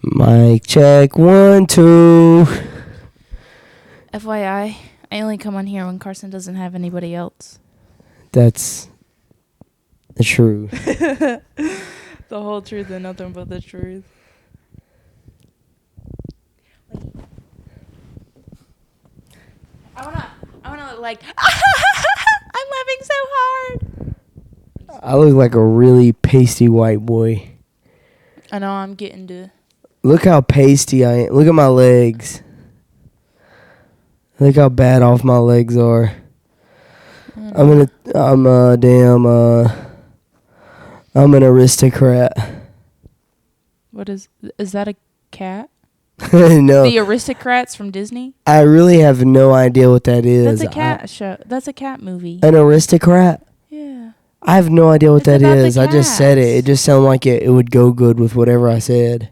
Mic check 1, 2. FYI, I only come on here when Carson doesn't have anybody else. That's the truth. The whole truth and nothing but the truth. I wanna like, I'm laughing so hard. I look like a really pasty white boy. I know I'm getting to. Look how pasty I am. Look at my legs. Look how bad off my legs are. I'm an aristocrat. What is that a cat? No. The Aristocrats from Disney? I really have no idea what that is. That's a cat show. That's a cat movie. An aristocrat? Yeah. I have no idea what It's that about the is. I just said it. It just sounded like it would go good with whatever I said.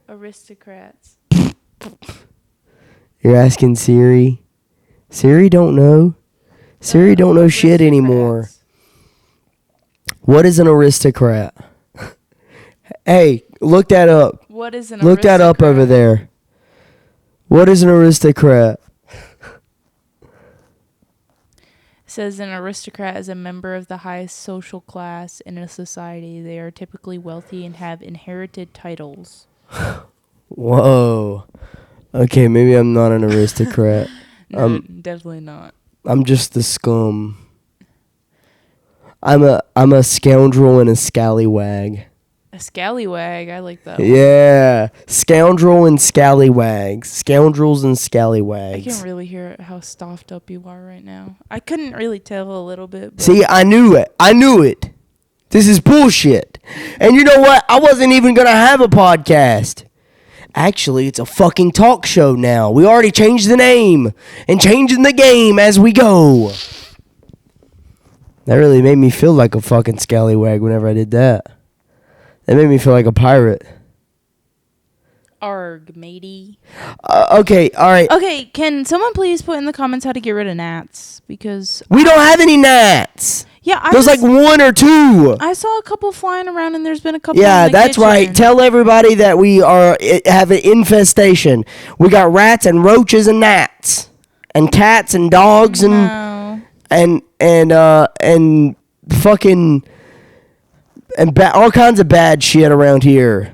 Aristocrats. You're asking Siri? Siri don't know. Siri don't know shit anymore. What is an aristocrat? Hey, look that up. What is an Look that up over there. What is an aristocrat? It says an aristocrat is a member of the highest social class in a society. They are typically wealthy and have inherited titles. Whoa. Okay, maybe I'm not an aristocrat. No, definitely not. I'm just the scum. I'm a scoundrel and a scallywag. A scallywag, I like that one. Yeah, scoundrel and scallywags. Scoundrels and scallywags. I can really hear how stuffed up you are right now. I couldn't really tell a little bit. But See, I knew it. This is bullshit. And you know what? I wasn't even going to have a podcast. Actually, it's a fucking talk show now. We already changed the name and changing the game as we go. That really made me feel like a fucking scallywag whenever I did that. That made me feel like a pirate. Arg, matey. Okay, all right. Okay, can someone please put in the comments how to get rid of gnats? Because We don't have any gnats. yeah, There's like 1 or 2. I saw a couple flying around, and there's been a couple. Yeah, in the that's kitchen. right. Tell everybody that we have an infestation. We got rats and roaches and gnats and cats and dogs No. and fucking and all kinds of bad shit around here.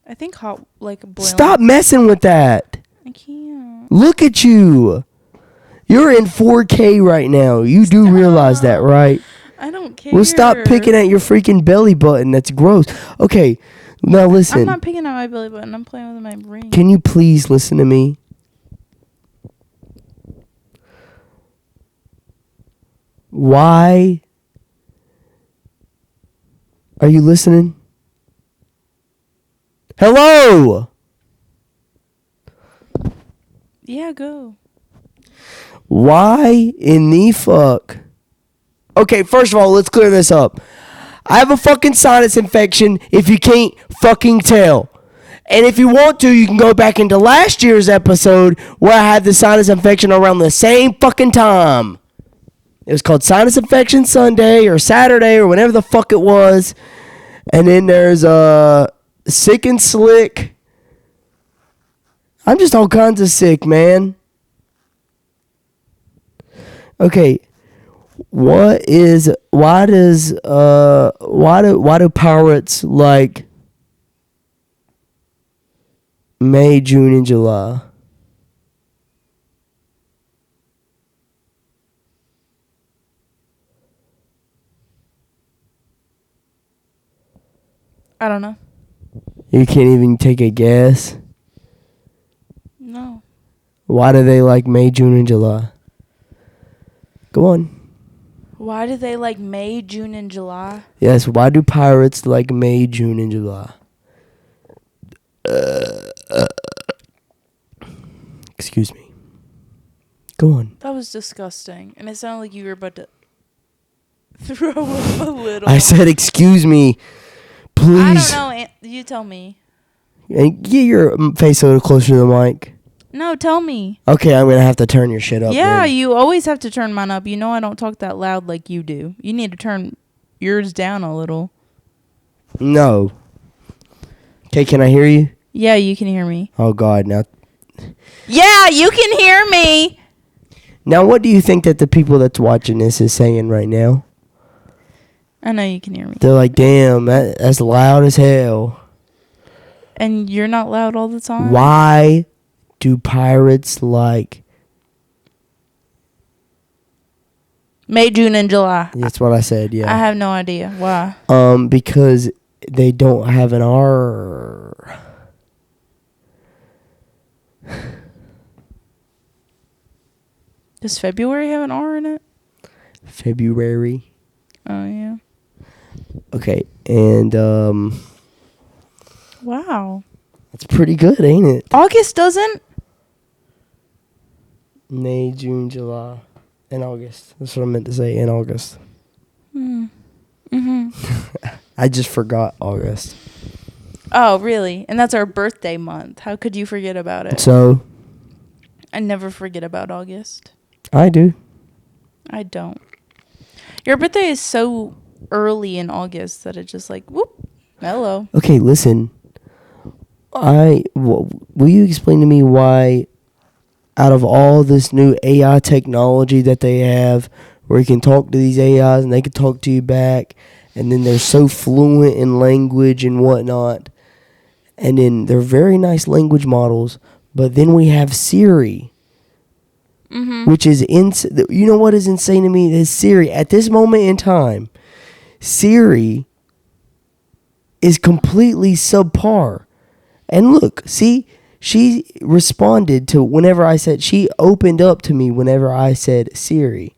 I think boiling. Stop messing with that. I can't. Look at you. You're in 4K right now. You do realize that, right? I don't care. Well, stop picking at your freaking belly button. That's gross. Okay, now listen. I'm not picking at my belly button. I'm playing with my brain. Can you please listen to me? Why are you listening? Hello? Yeah, go. Why in the fuck? Okay, first of all, let's clear this up. I have a fucking sinus infection if you can't fucking tell. And if you want to, you can go back into last year's episode where I had the sinus infection around the same fucking time. It was called Sinus Infection Sunday or Saturday or whenever the fuck it was. And then there's Sick and Slick. I'm just all kinds of sick, man. Okay. Why do pirates like May, June, and July? I don't know. You can't even take a guess? No. Why do they like May, June, and July? Go on. Why do they like May, June, and July? Yes, why do pirates like May, June, and July? Excuse me. Go on. That was disgusting. And it sounded like you were about to throw up a little. I said, excuse me. Please. I don't know. You tell me. And get your face a little closer to the mic. No, tell me. Okay, I'm going to have to turn your shit up. Yeah, then. you always have to turn mine up. You know I don't talk that loud like you do. You need to turn yours down a little. No. Okay, can I hear you? Yeah, you can hear me. Oh, God. Yeah, you can hear me. Now, what do you think that the people that's watching this is saying right now? I know you can hear me. They're like, damn, that's loud as hell. And you're not loud all the time? Why do pirates like... May, June, and July. That's what I said, yeah. I have no idea. Why? Because they don't have an R. Does February have an R in it? February. Oh, yeah. Okay, and Wow. that's pretty good, ain't it? August doesn't? May, June, July, and August. That's what I meant to say, in August. Mm-hmm. I just forgot August. Oh, really? And that's our birthday month. How could you forget about it? So, I never forget about August. I do. I don't. Your birthday is so early in August that it just like, whoop, hello. Okay, listen. Will you explain to me why, out of all this new AI technology that they have, where you can talk to these AIs and they can talk to you back, and then they're so fluent in language and whatnot, and then they're very nice language models, but then we have Siri, which is you know what is insane to me? Is Siri at this moment in time, Siri is completely subpar. And look, see, she responded to whenever I said, she opened up to me whenever I said Siri.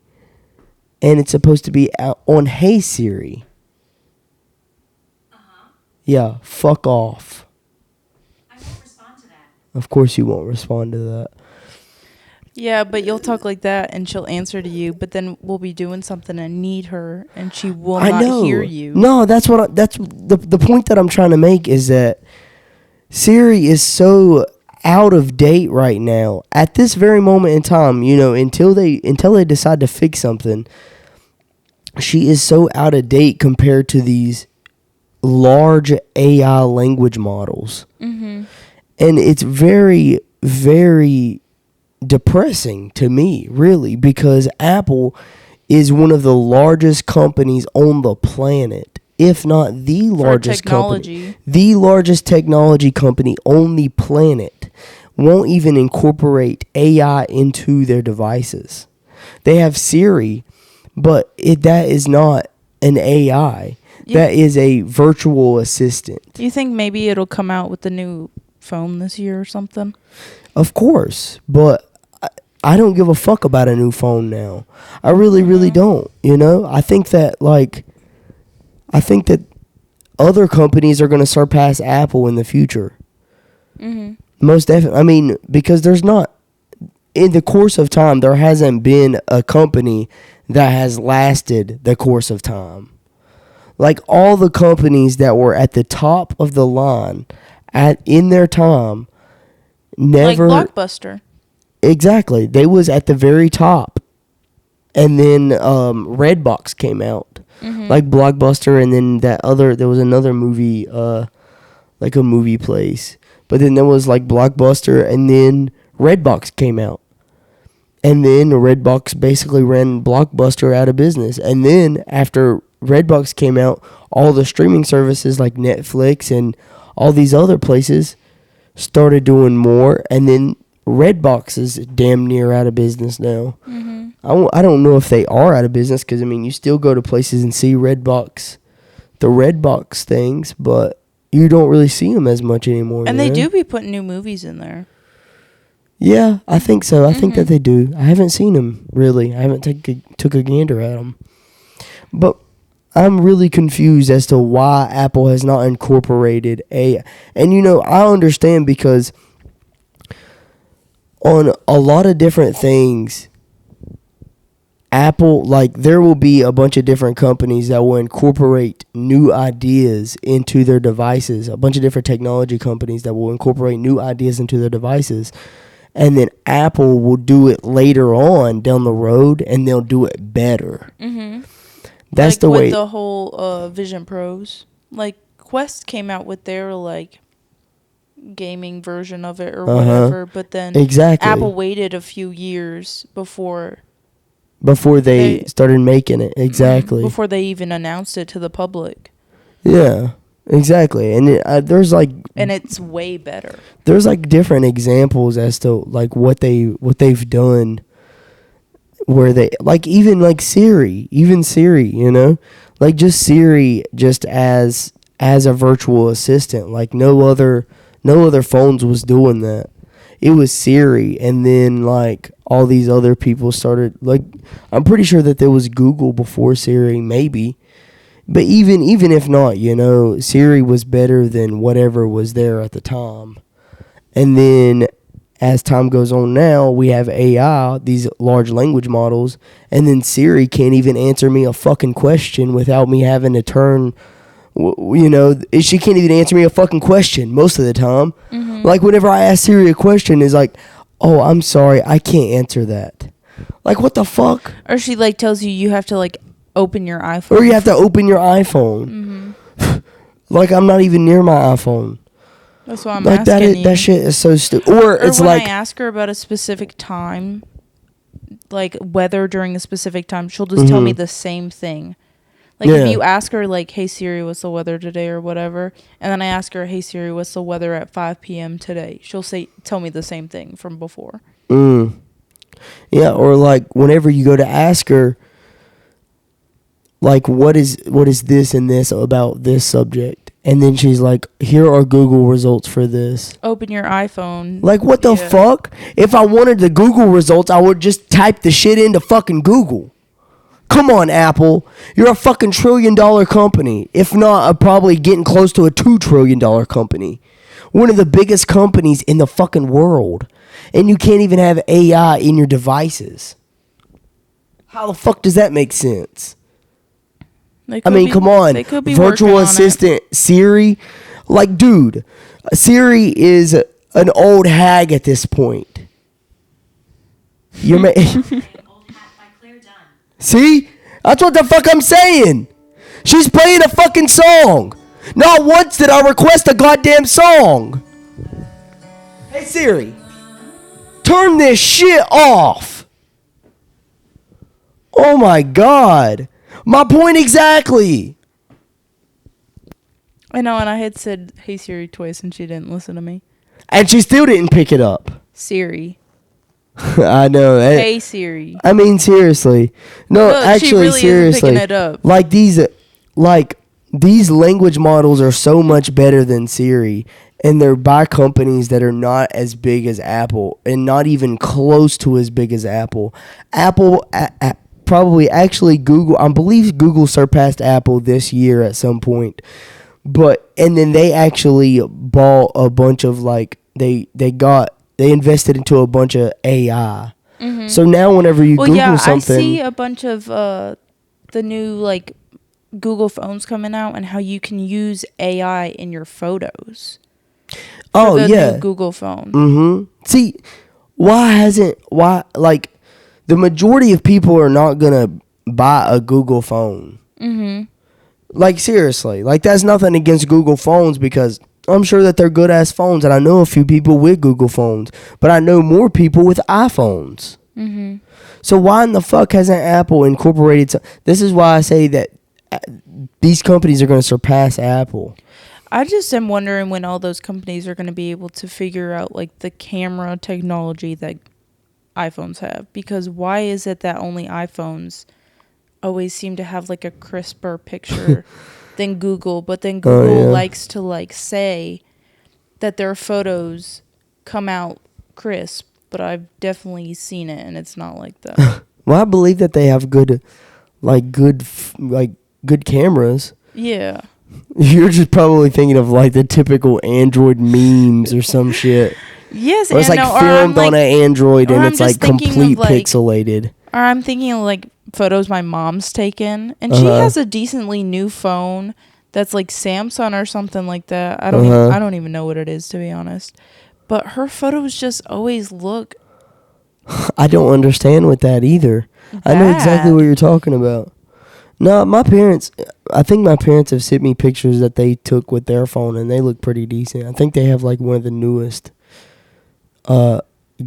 And it's supposed to be out on Hey Siri. Yeah, fuck off. I won't respond to that. Of course you won't respond to that. Yeah, but you'll talk like that and she'll answer to you, but then we'll be doing something and need her and she will not hear you. No, that's the point that I'm trying to make is that Siri is so out of date right now. At this very moment in time, you know, until they decide to fix something, she is so out of date compared to these large AI language models. Mm-hmm. And it's very, very depressing to me, really, because Apple is one of the largest companies on the planet, if not the largest company. The largest technology company on the planet won't even incorporate AI into their devices. They have Siri, but that is not an AI. That is a virtual assistant. Do you think maybe it'll come out with the new phone this year or something? Of course, but I don't give a fuck about a new phone now. I really, really don't. You know, I think that other companies are going to surpass Apple in the future. Mm-hmm. Most definitely. I mean, because there's not, in the course of time, there hasn't been a company that has lasted the course of time. Like all the companies that were at the top of the line in their time never... Like Blockbuster. Exactly. They was at the very top. And then Redbox came out. Mm-hmm. Like Blockbuster, and then there was another movie, like a movie place. But then there was like Blockbuster, and then Redbox came out. And then Redbox basically ran Blockbuster out of business. And then after Redbox came out, all the streaming services like Netflix and all these other places started doing more, and then Redbox is damn near out of business now. Mm-hmm. I don't know if they are out of business, because I mean, you still go to places and see the Redbox things, but you don't really see them as much anymore. And they do be putting new movies in there. Yeah, I think so. I think that they do. I haven't seen them, really. I haven't took a gander at them. But I'm really confused as to why Apple has not incorporated AI. And, you know, I understand, because on a lot of different things, Apple, like, there will be a bunch of different companies that will incorporate new ideas into their devices. A bunch of different technology companies that will incorporate new ideas into their devices. And then Apple will do it later on down the road, and they'll do it better. Mm-hmm. That's like the way. With the whole Vision Pros. Like Quest came out with their like gaming version of it or whatever, but then Exactly. Apple waited a few years before they started making it. Exactly. before they even announced it to the public. Yeah, exactly. And there's like, and it's way better. There's like different examples as to like what they've done, where they like even Siri, you know, like just Siri just as a virtual assistant. Like no other phones was doing that. It was Siri, and then like all these other people started, like, I'm pretty sure that there was Google before Siri, maybe. But even if not, you know, Siri was better than whatever was there at the time. And then as time goes on now, we have AI, these large language models, and then Siri can't even answer me a fucking question without me having to turn, you know, she can't even answer me a fucking question most of the time. Mm-hmm. Like whenever I ask Siri a question, it's like, oh, I'm sorry, I can't answer that. Like, what the fuck? Or she like tells you have to like open your iPhone. Or you have to open your iPhone. Mm-hmm. Like, I'm not even near my iPhone. That's why I'm like asking you. That shit is so stupid. Or it's when like, I ask her about a specific time, like weather during a specific time, she'll just tell me the same thing. Like if you ask her like, hey Siri, what's the weather today or whatever, and then I ask her, hey Siri, what's the weather at 5 p.m. today, she'll tell me the same thing from before. Yeah, or like whenever you go to ask her, like, what is this and this about this subject? And then she's like, here are Google results for this. Open your iPhone. Like, what the fuck? If I wanted the Google results, I would just type the shit into fucking Google. Come on, Apple. You're a fucking $1 trillion company. If not, probably getting close to a $2 trillion company. One of the biggest companies in the fucking world. And you can't even have AI in your devices. How the fuck does that make sense? I mean, come on. They could be virtual assistant Siri. Like, dude, Siri is an old hag at this point. You're See? That's what the fuck I'm saying. She's playing a fucking song. Not once did I request a goddamn song. Hey Siri, turn this shit off. Oh my god. My point exactly. I know, and I had said, hey Siri twice and she didn't listen to me. And she still didn't pick it up. Siri. I know. Hey Siri. I mean, seriously. No, actually, she really seriously. isn't picking it up. Like these language models are so much better than Siri, and they're by companies that are not as big as Apple, and not even close to as big as Apple. Apple probably actually Google. I believe Google surpassed Apple this year at some point, and then they actually bought a bunch of they invested into a bunch of AI. Mm-hmm. So now whenever you Google something... I see a bunch of the new like Google phones coming out and how you can use AI in your photos. Oh, yeah. New Google phone. Mm-hmm. See, like, the majority of people are not going to buy a Google phone. Mm-hmm. Like, seriously. Like, that's nothing against Google phones because... I'm sure that they're good-ass phones, and I know a few people with Google phones, but I know more people with iPhones. Mm-hmm. So why in the fuck hasn't Apple incorporated... This is why I say that these companies are going to surpass Apple. I just am wondering when all those companies are going to be able to figure out, like, the camera technology that iPhones have. Because why is it that only iPhones always seem to have, like, a crisper picture... than Google, but then Google likes to like say that their photos come out crisp, but I've definitely seen it and it's not like that. Well, I believe that they have good cameras. Yeah. You're just probably thinking of like the typical Android memes or some shit. Yes, or it's like filmed on an Android and it's like complete pixelated. Or I'm thinking of like photos my mom's taken, and she has a decently new phone that's like Samsung or something like that. I don't even know what it is, to be honest. But her photos just always look... I don't understand with that either. Bad. I know exactly what you're talking about. No, my parents. I think my parents have sent me pictures that they took with their phone, and they look pretty decent. I think they have like one of the newest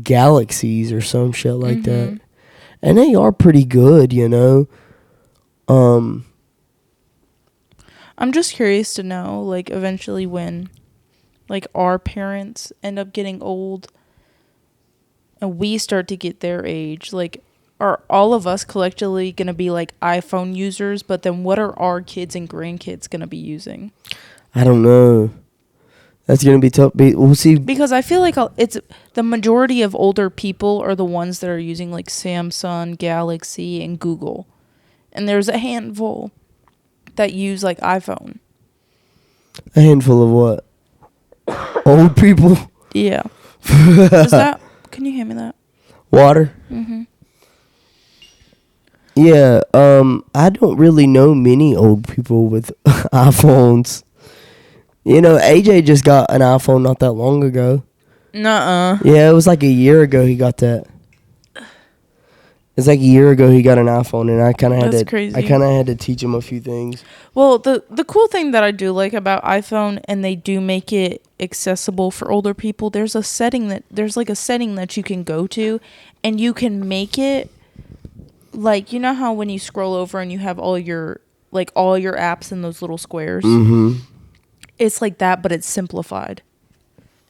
Galaxies or some shit like that, and they are pretty good, you know. I'm just curious to know, like, eventually when, like, our parents end up getting old and we start to get their age, like, are all of us collectively going to be, like, iPhone users? But then what are our kids and grandkids going to be using? I don't know. That's going to be tough. We'll see. Because I feel like it's the majority of older people are the ones that are using, like, Samsung, Galaxy, and Google. And there's a handful that use, like, iPhone. A handful of what? Old people? Yeah. Is that... Can you hand me that? Water? Mm-hmm. Yeah, I don't really know many old people with iPhones. You know, AJ just got an iPhone not that long ago. Nuh-uh. Yeah, it was like a year ago he got that. It's like a year ago he got an iPhone, and I kind of had That's to. crazy. I kind of had to teach him a few things. Well, the cool thing that I do like about iPhone, and they do make it accessible for older people. There's a setting that you can go to, and you can make it like, you know how when you scroll over and you have all your apps in those little squares. Mm-hmm. It's like that, but it's simplified,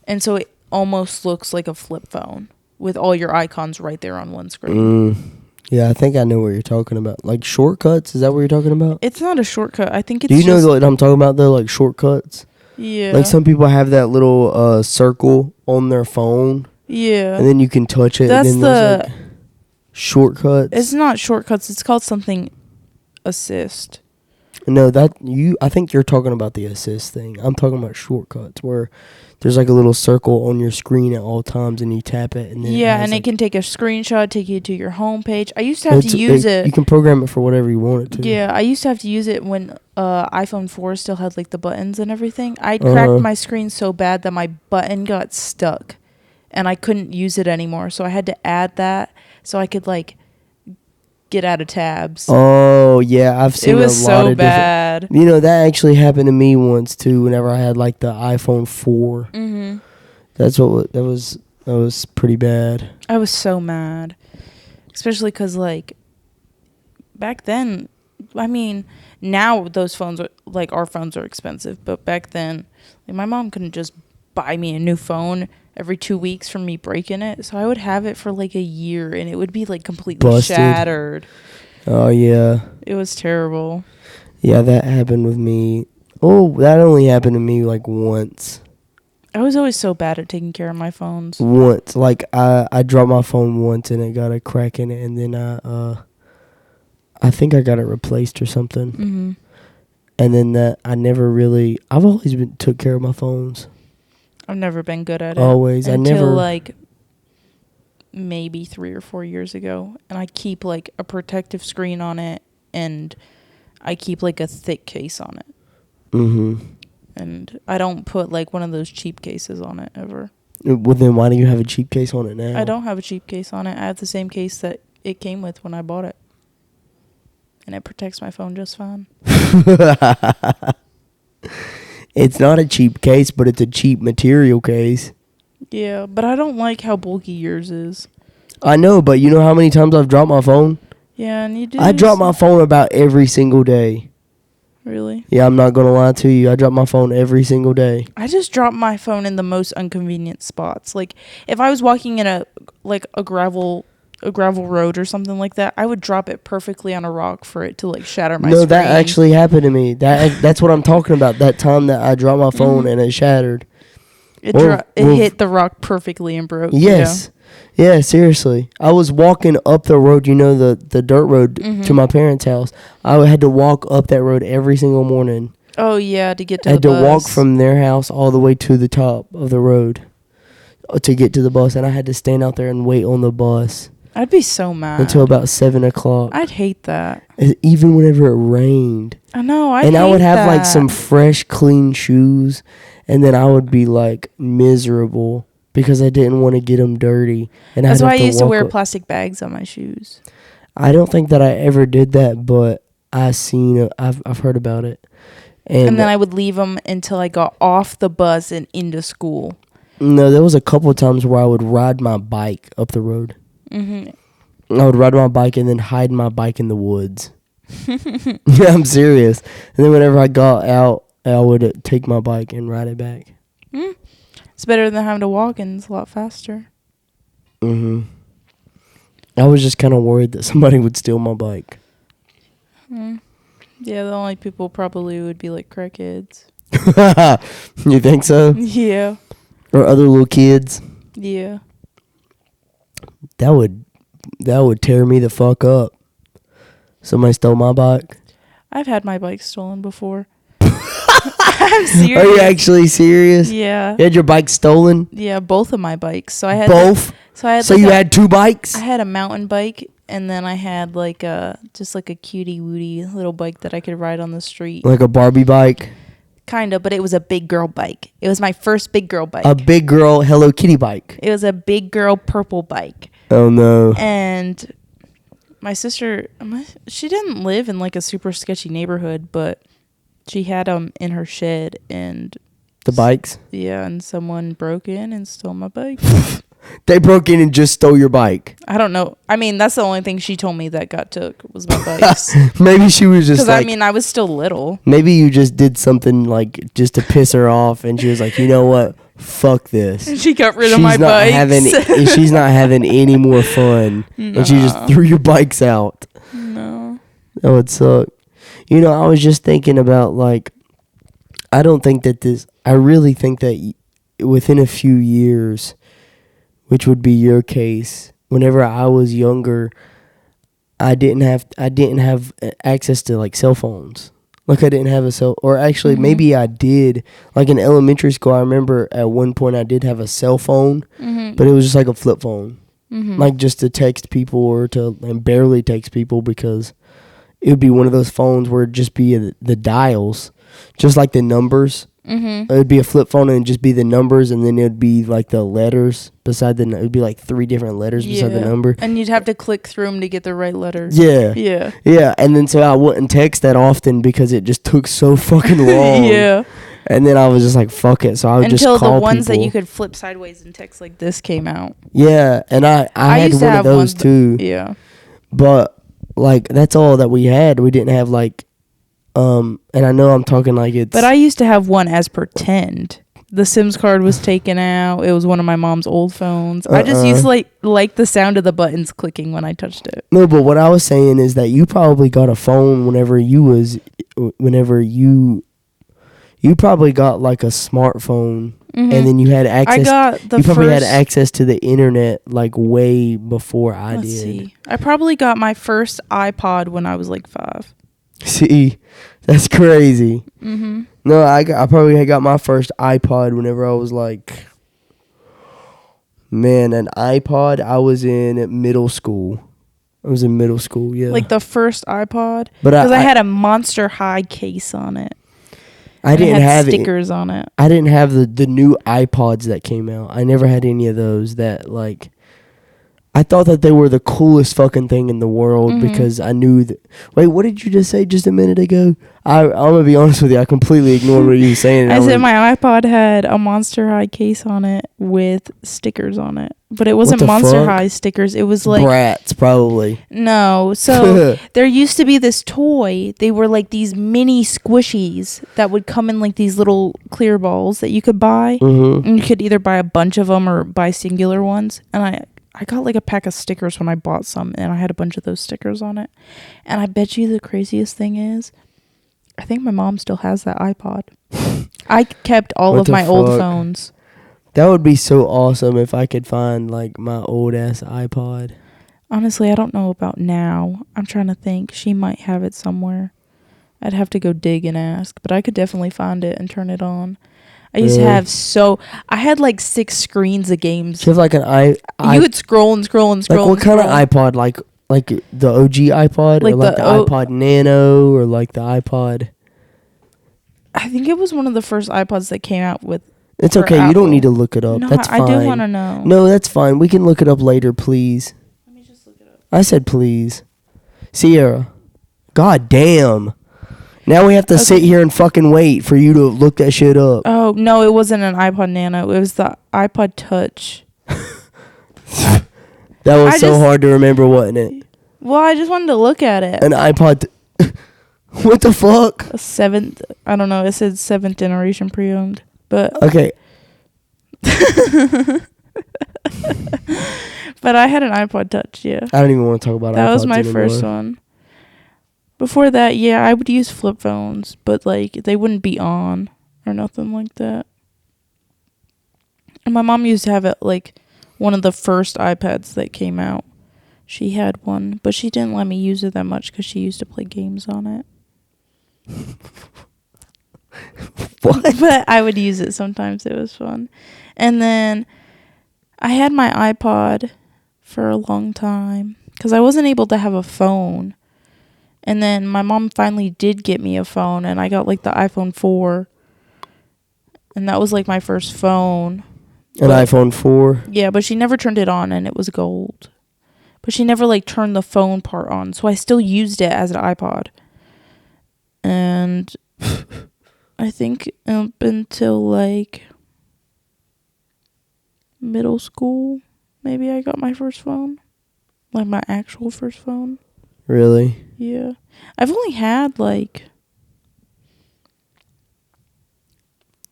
and so it almost looks like a flip phone with all your icons right there on one screen. Yeah, I think I know what you're talking about. Like shortcuts? Is that what you're talking about? It's not a shortcut. I think it's. Do you know what I'm talking about though? Like shortcuts? Yeah. Like some people have that little circle on their phone. Yeah. And then you can touch it. That's and then there's like shortcuts. It's not shortcuts. It's called something assist. No, I think you're talking about the assist thing. I'm talking about shortcuts where there's like a little circle on your screen at all times and you tap it and then it can take a screenshot, take you to your home page. I used to have to use it. You can program it for whatever you want it to. Yeah, I used to have to use it when iPhone 4 still had like the buttons and everything. I cracked my screen so bad that my button got stuck and I couldn't use it anymore. So I had to add that so I could like get out of tabs. Oh yeah, I've seen it was a lot so of bad. You know, that actually happened to me once too. Whenever I had like the iPhone 4, that was pretty bad. I was so mad, especially because like back then. I mean, now those phones are like our phones are expensive, but back then, like my mom couldn't just buy me a new phone every 2 weeks from me breaking it. So I would have it for like a year and it would be like completely busted. Shattered. Oh yeah. It was terrible. Yeah, that happened with me. Oh, that only happened to me like once. I was always so bad at taking care of my phones. Once. Like I dropped my phone once and it got a crack in it and then I think I got it replaced or something. Mm-hmm. And then I've always took care of my phones. I've never been good at it. Always. Until like maybe 3 or 4 years ago. And I keep like a protective screen on it and I keep like a thick case on it. Mm-hmm. And I don't put like one of those cheap cases on it ever. Well, then why do you have a cheap case on it now? I don't have a cheap case on it. I have the same case that it came with when I bought it. And it protects my phone just fine. It's not a cheap case, but it's a cheap material case. Yeah, but I don't like how bulky yours is. I know, but you know how many times I've dropped my phone? Yeah, and you do. I drop my phone about every single day. Really? Yeah, I'm not going to lie to you. I drop my phone every single day. I just drop my phone in the most inconvenient spots. Like, if I was walking in a gravel road or something like that, I would drop it perfectly on a rock for it to like shatter my screen. No, that actually happened to me. That's what I'm talking about. That time that I dropped my phone and it shattered. It hit the rock perfectly and broke. Yes. Yeah, seriously. I was walking up the road, you know, the dirt road to my parents' house. I had to walk up that road every single morning. Oh, yeah, to get to I the bus. had to walk from their house all the way to the top of the road to get to the bus, and I had to stand out there and wait on the bus. I'd be so mad. Until about 7 o'clock. I'd hate that. Even whenever it rained. I know, And I would have like some fresh, clean shoes, and then I would be like miserable because I didn't want to get them dirty. And that's why I used to wear plastic bags on my shoes. I don't think that I ever did that, but I've heard about it. And then I would leave them until I got off the bus and into school. No, there was a couple of times where I would ride my bike up the road. Mm-hmm. I would ride my bike and then hide my bike in the woods. Yeah, I'm serious. And then whenever I got out, I would take my bike and ride it back. It's better than having to walk, and it's a lot faster. I was just kind of worried that somebody would steal my bike. Yeah, the only people probably would be like crackheads. You think so? Yeah. Or other little kids? Yeah. That would tear me the fuck up. Somebody stole my bike. I've had my bike stolen before. I'm serious. Are you actually serious? Yeah. You had your bike stolen? Yeah, both of my bikes. So I had both. So you had two bikes? I had a mountain bike, and then I had like just like a cutie wooty little bike that I could ride on the street. Like a Barbie bike? Kind of, but it was a big girl bike. It was my first big girl bike. A big girl Hello Kitty bike. It was a big girl purple bike. Oh no. And my sister, she didn't live in like a super sketchy neighborhood, but she had them in her shed, and the bikes? Yeah, and someone broke in and stole my bike. They broke in and just stole your bike. I don't know. I mean, that's the only thing she told me that got took was my bikes. Maybe she was just because like, I mean, I was still little. Maybe you just did something like just to piss her off, and she was like, you know what? Fuck this. And she got rid of my bikes. She's not having any more fun. No. And she just threw your bikes out. No. That would suck. You know, I was just thinking about, like, I really think that within a few years, which would be your case, whenever I was younger, I didn't have access to, like, cell phones. Like, I didn't have a cell, or actually maybe I did. Like in elementary school, I remember at one point I did have a cell phone, but it was just like a flip phone. Like just to text people and barely text people, because it would be one of those phones where it'd just be the dials, just like the numbers. It would be a flip phone and it'd just be the numbers, and then it would be like the letters beside it would be like 3 different letters beside the number. And you'd have to click through them to get the right letters. Yeah. Yeah. Yeah. And then so I wouldn't text that often because it just took so fucking long. Yeah. And then I was just like, fuck it. So I would just call people. Until the ones that you could flip sideways and text like this came out. Yeah. And I had one of those too. Yeah. But like, that's all that we had. We didn't have like, and I know I'm talking like it's. But I used to have one as pretend. The SIMS card was taken out. It was one of my mom's old phones. I just used to like the sound of the buttons clicking when I touched it. No, but what I was saying is that you probably got a phone whenever you probably got like a smartphone, and then you had access. You probably had access to the internet like way before I did. See. I probably got my first iPod when I was like 5. See, that's crazy. No, I probably had got my first iPod whenever I was like, man, an iPod. I was in middle school. Yeah. Like the first iPod, but because I had a Monster High case on it. I didn't have stickers on it. I didn't have the new iPods that came out. I never had any of those that like. I thought that they were the coolest fucking thing in the world because I knew that. Wait, what did you just say just a minute ago? I'm gonna be honest with you. I completely ignored what you were saying. I said my iPod had a Monster High case on it with stickers on it, but it wasn't Monster High stickers. It was like Bratz, probably. No, so there used to be this toy. They were like these mini squishies that would come in like these little clear balls that you could buy, and you could either buy a bunch of them or buy singular ones. And I got like a pack of stickers when I bought some, and I had a bunch of those stickers on it. And I bet you the craziest thing is, I think my mom still has that iPod. I kept all of my old phones. That would be so awesome if I could find like my old ass iPod. Honestly, I don't know about now. I'm trying to think. She might have it somewhere. I'd have to go dig and ask, but I could definitely find it and turn it on. I used to have I had like 6 screens of games. You have like you would scroll and scroll and scroll. Like what kind of iPod? Like the OG iPod, like, or like the iPod Nano, or like the iPod? I think it was one of the first iPods that came out with. It's okay. Apple. You don't need to look it up. No, that's fine. I do want to know. No, that's fine. We can look it up later, please. Let me just look it up. I said please. Sierra, God damn. Now we have to sit here and fucking wait for you to look that shit up. Oh, no, it wasn't an iPod Nano. It was the iPod Touch. That was so hard to remember, wasn't it? Well, I just wanted to look at it. An iPod. What the fuck? A seventh, I don't know, it said 7th generation pre-owned. But Okay. but I had an iPod Touch, yeah. I don't even want to talk about That iPods was my anymore. first one. Before that, yeah, I would use flip phones, but like they wouldn't be on or nothing like that. And my mom used to have it like one of the first iPads that came out. She had one, but she didn't let me use it that much because she used to play games on it. What? But I would use it sometimes. It was fun. And then I had my iPod for a long time because I wasn't able to have a phone. And then my mom finally did get me a phone, and I got like the iPhone 4. And that was like my first phone. An iPhone 4? Yeah, but she never turned it on, and it was gold. But she never like turned the phone part on, so I still used it as an iPod. And I think up until like middle school, maybe I got my first phone. Like my actual first phone. Really? Yeah. I've only had like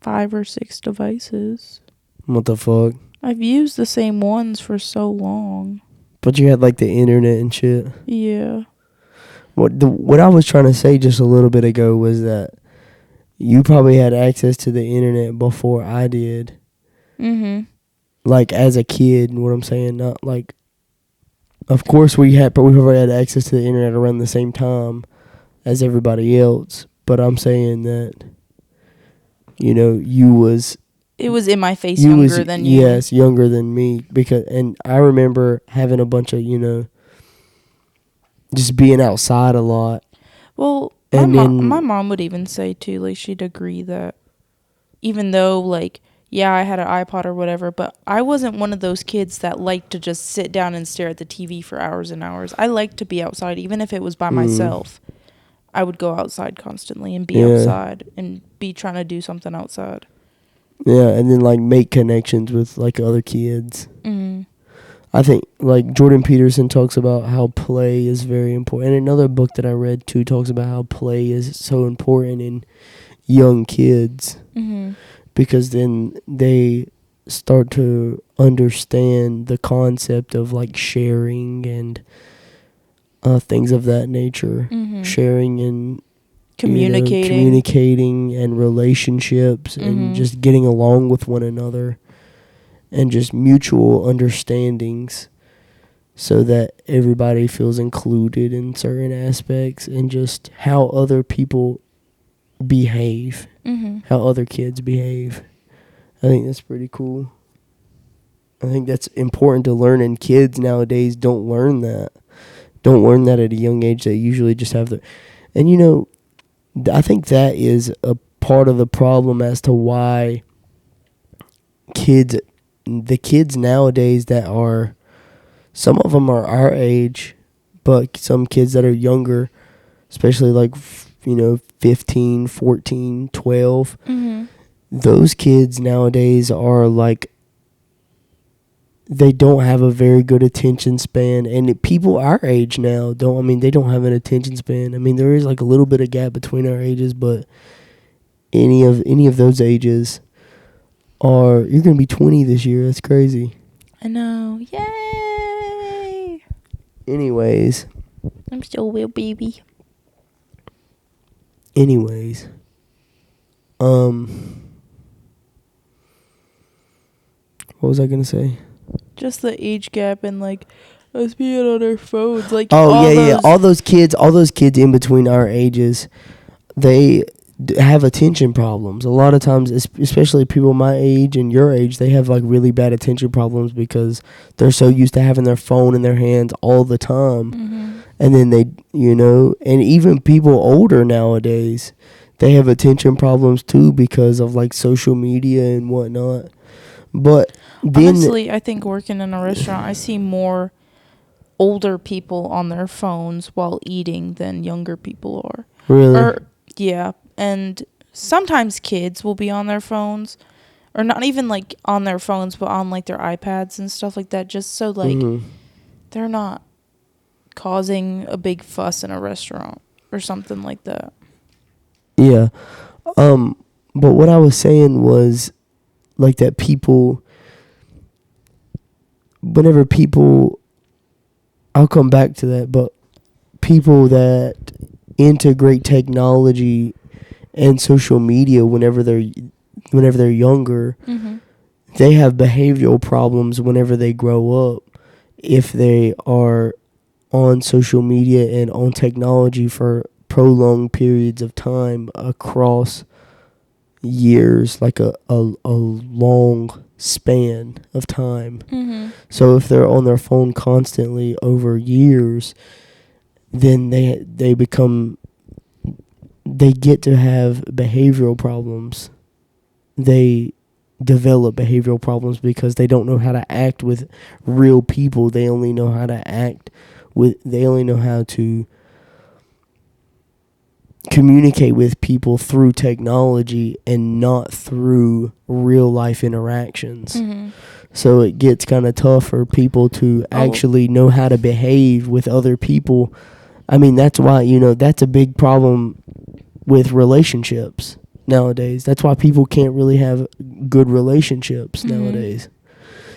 5 or 6 devices. What the fuck? I've used the same ones for so long. But you had like the internet and shit. Yeah. What I was trying to say just a little bit ago was that you probably had access to the internet before I did. Mhm. Like as a kid, what I'm saying, not like. Of course, we probably had access to the internet around the same time as everybody else. But I'm saying that, you know, It was in my face younger than you. Yes, younger than me. And I remember having a bunch of, you know, just being outside a lot. Well, And my mom would even say, too, like, she'd agree that even though, like, yeah, I had an iPod or whatever, but I wasn't one of those kids that liked to just sit down and stare at the TV for hours and hours. I liked to be outside, even if it was by myself. I would go outside constantly and be outside and be trying to do something outside. Yeah, and then, like, make connections with, like, other kids. Mm. I think, like, Jordan Peterson talks about how play is very important. And another book that I read, too, talks about how play is so important in young kids. Mm-hmm. Because then they start to understand the concept of, like, sharing and things of that nature. Mm-hmm. Sharing and Communicating and relationships and just getting along with one another and just mutual understandings so that everybody feels included in certain aspects and just how other people behave, how other kids behave. I think that's pretty cool. I think that's important to learn, and kids nowadays don't learn that. Don't learn that at a young age. They usually just have the... And, you know, I think that is a part of the problem as to why the kids nowadays that are... Some of them are our age, but some kids that are younger, especially like, 15, 14, 12, those kids nowadays are like, they don't have a very good attention span. And people our age now they don't have an attention span. I mean, there is like a little bit of gap between our ages, but any of those ages you're going to be 20 this year. That's crazy. I know. Yay! Anyways. I'm still a little baby. Anyways. What was I going to say? Just the age gap and like us being on our phones. Like All those kids in between our ages, they have attention problems. A lot of times, especially people my age and your age, they have like really bad attention problems because they're so used to having their phone in their hands all the time. And then they, and even people older nowadays, they have attention problems too because of like social media and whatnot. But then, honestly, I think working in a restaurant, I see more older people on their phones while eating than younger people are. Really? Yeah, and sometimes kids will be on their phones, or not even like on their phones, but on like their iPads and stuff like that, just so like they're not causing a big fuss in a restaurant or something like that. Yeah. But what I was saying was like that whenever people, I'll come back to that, but people that integrate technology and social media whenever they're younger, they have behavioral problems whenever they grow up if they are on social media and on technology for prolonged periods of time across years, like a long span of time. So if they're on their phone constantly over years, then they get to have behavioral problems. They develop behavioral problems because they don't know how to act with real people. They only know how to communicate with people through technology and not through real life interactions. So it gets kind of tough for people to actually know how to behave with other people. I mean, that's why, that's a big problem with relationships nowadays. That's why people can't really have good relationships nowadays.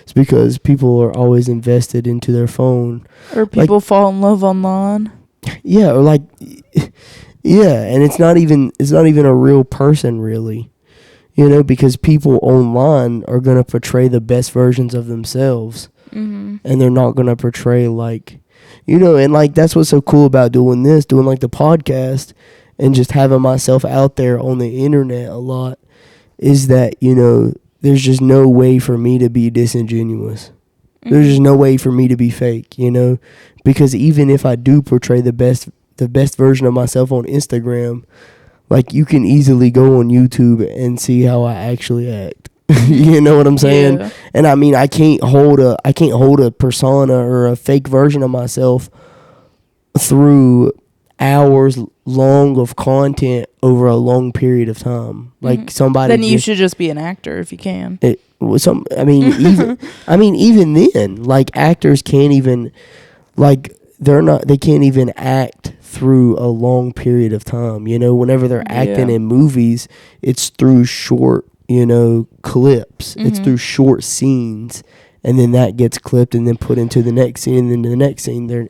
It's because people are always invested into their phone. Or people fall in love online. Yeah, or like, yeah, and it's not even a real person, really. Because people online are going to portray the best versions of themselves. And they're not going to portray, like, and, like, that's what's so cool about doing like, the podcast and just having myself out there on the internet a lot is that, there's just no way for me to be disingenuous. There's just no way for me to be fake, because even if I do portray the best version of myself on Instagram, like, you can easily go on YouTube and see how I actually act. You know what I'm saying? Yeah. And I mean, I can't hold a persona or a fake version of myself through hours long of content over a long period of time. Like, somebody Then you should just be an actor if you can. Even then, like, actors can't even, like, they can't even act through a long period of time. Whenever they're acting in movies, it's through short, clips. It's through short scenes, and then that gets clipped and then put into the next scene, and then the next scene. They're,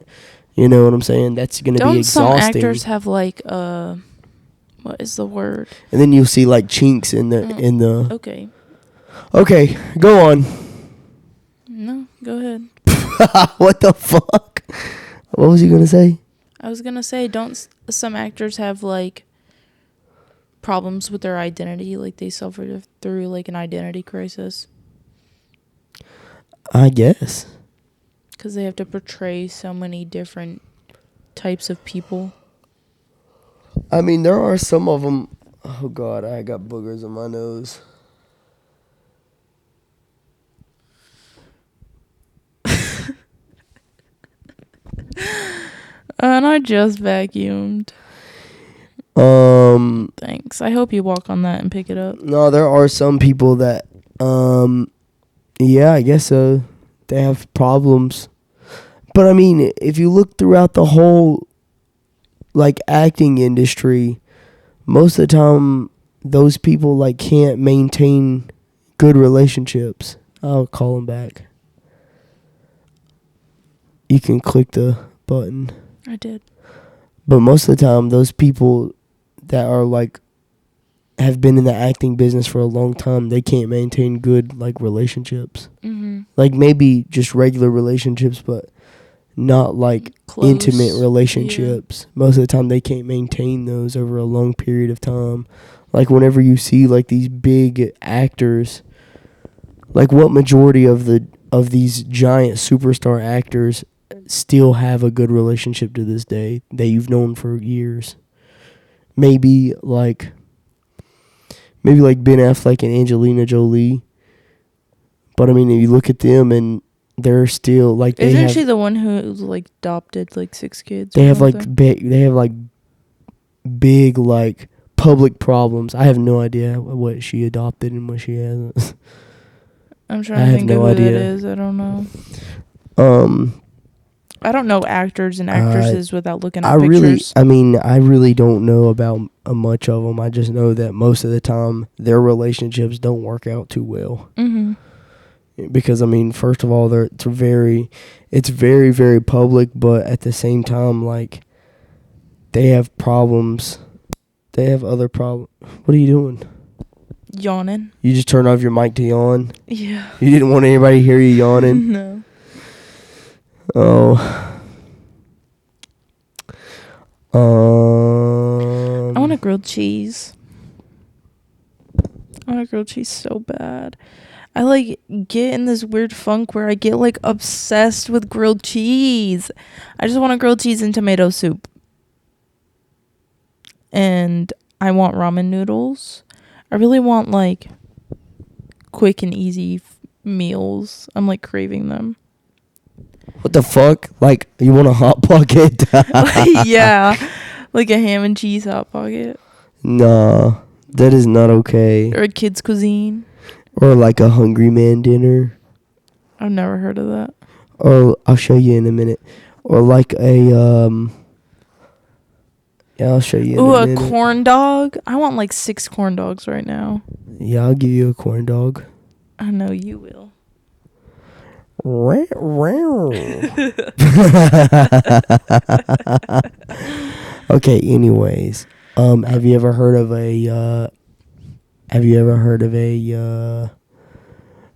you know what I'm saying? That's going to be exhausting. Don't some actors have, like, what is the word? And then you'll see, like, chinks in the Okay. Okay, go on. No, go ahead. What the fuck? What was you going to say? I was going to say, don't some actors have, like, problems with their identity? Like, they suffer through, like, an identity crisis? I guess. Because they have to portray so many different types of people. I mean, there are some of them. Oh, God, I got boogers on my nose. And I just vacuumed. Thanks. I hope you walk on that and pick it up. No, there are some people that, yeah, I guess so. They have problems. But, I mean, if you look throughout the whole, like, acting industry, most of the time, those people, like, can't maintain good relationships. I'll call them back. You can click the button. I did. But most of the time, those people that are, like, have been in the acting business for a long time, they can't maintain good, like, relationships. Like, maybe just regular relationships, but not, like, close, intimate relationships. Yeah. Most of the time, they can't maintain those over a long period of time. Like, whenever you see, like, these big actors, like, what majority of these giant superstar actors still have a good relationship to this day that you've known for years? Maybe like Ben Affleck and Angelina Jolie. But I mean, if you look at them and they're still like they Isn't have, she the one who like adopted like 6 kids? they or have like something? big like public problems. I have no idea what she adopted and what she hasn't. I'm I trying to have think no of who idea. that is. I don't know. Um, I don't know actors and actresses without looking at I pictures. really don't know about much of them. I just know that most of the time their relationships don't work out too well. Mm-hmm. Because I mean, first of all, it's very, very public, but at the same time, like they have problems. They have other problems. What are you doing? Yawning. You just turned off your mic to yawn. Yeah. You didn't want anybody to hear you yawning. No. Oh. I want a grilled cheese. I want a grilled cheese so bad. I like get in this weird funk where I get like obsessed with grilled cheese. I just want a grilled cheese and tomato soup. And I want ramen noodles. I really want like quick and easy meals. I'm like craving them. What the fuck? Like, you want a Hot Pocket? Yeah. Like a ham and cheese hot pocket. Nah, that is not okay. Or a kid's cuisine. Or like a Hungry Man dinner. I've never heard of that. Or I'll show you in a minute. Or like a yeah, I'll show you in Ooh, a a minute. corn dog. I want like 6 corn dogs right now. Yeah, I'll give you a corn dog. I know you will. Okay, anyways. Have you ever heard of a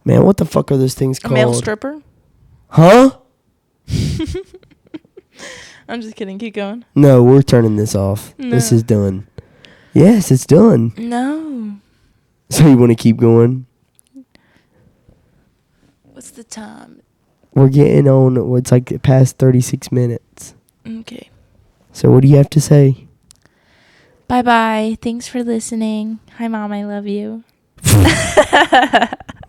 man, what the fuck are those things A called? male stripper? Huh? I'm just kidding. Keep going. No, we're turning this off. This No. is done. Yes, it's done. No. So you want to keep going? What's the time? We're getting on, it's like past 36 minutes. Okay. So what do you have to say? Bye-bye. Thanks for listening. Hi, Mom. I love you.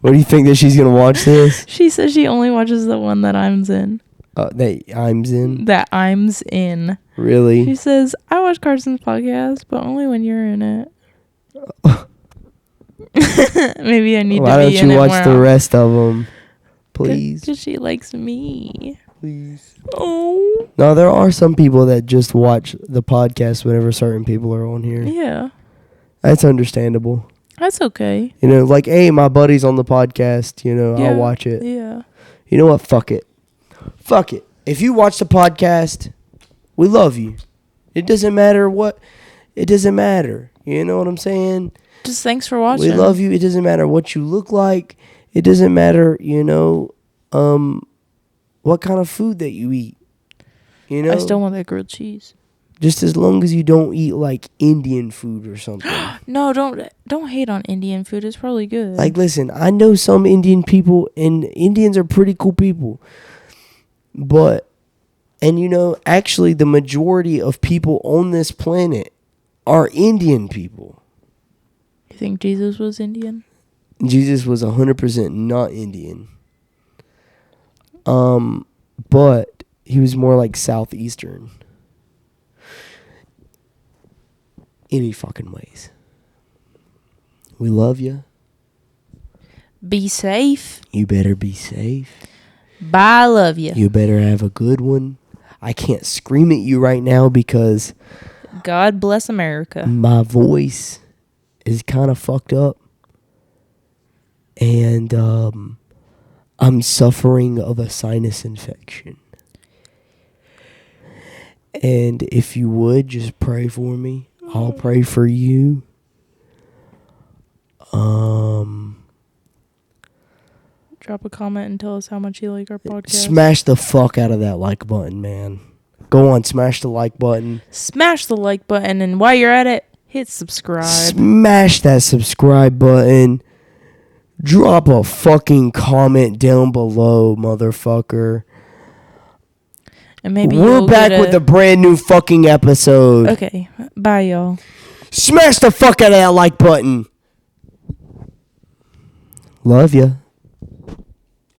What do you think that she's going to watch this? She says she only watches the one that I'm in. That I'm in? That I'm in. She Really? says, I watch Carson's podcast, but only when you're in it. Maybe I need Why to don't be in you it watch more the often. rest of them? Please. Because she likes me. Please. Oh. No, there are some people that just watch the podcast whenever certain people are on here. Yeah. That's understandable. That's okay. You know, like, hey, my buddy's on the podcast. You know, Yeah. I'll watch it. Yeah. You know what? Fuck it. Fuck it. If you watch the podcast, we love you. It doesn't matter what. It doesn't matter. You know what I'm saying? Just thanks for watching. We love you. It doesn't matter what you look like. It doesn't matter, you know, what kind of food that you eat. You know? I still want that grilled cheese. Just as long as you don't eat like Indian food or something. No, don't hate on Indian food. It's probably good. Like, listen, I know some Indian people, and Indians are pretty cool people. But, and you know, actually the majority of people on this planet are Indian people. You think Jesus was Indian? Jesus was 100% not Indian. But he was more like Southeastern. Any fucking ways. We love you. Be safe. You better be safe. Bye, love you. You better have a good one. I can't scream at you right now because God bless America. my voice is kind of fucked up. And I'm suffering of a sinus infection. And if you would, just pray for me. I'll pray for you. Drop a comment and tell us how much you like our podcast. Smash the fuck out of that like button, man. Go on, smash the like button. Smash the like button, and while you're at it, hit subscribe. Smash that subscribe button. Drop a fucking comment down below, motherfucker. And maybe We're you'll back get with a brand new fucking episode. Okay, bye, y'all. Smash the fuck out of that like button. Love ya.